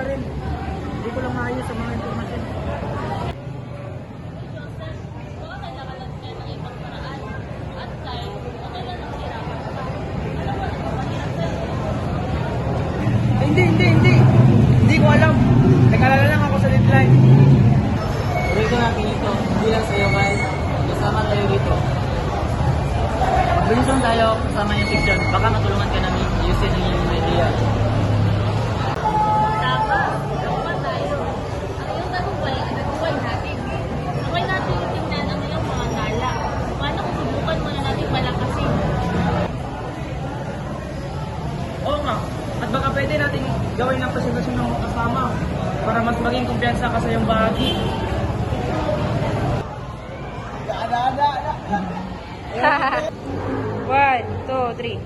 pa rin. Hindi ko lang maayos sa mga informasyon. Hindi ko alam. Nag-alala lang ako sa deadline. Dito natin ito, hindi lang sa'yo guys. Kasama tayo dito. Brainstorm tayo kasama yung fiction. Baka matulungan ka namin ayusin ang iyong idea. Tama, nakuha tayo. Ang iyong tagumpay ay nagumpay natin. Okay natin yung tingnan ang iyong mga tala. Paano kung subukan mo na natin malakasin? Oo nga. At baka pwede natin gawin ang presentasyon ng mga kasama para mas maging kumpiyansa ka sa iyong bahagi. One, two, three.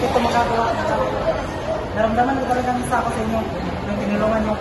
Ito makagawa. Naramdaman ko talagang isa ako sa inyo ng tinulungan mo.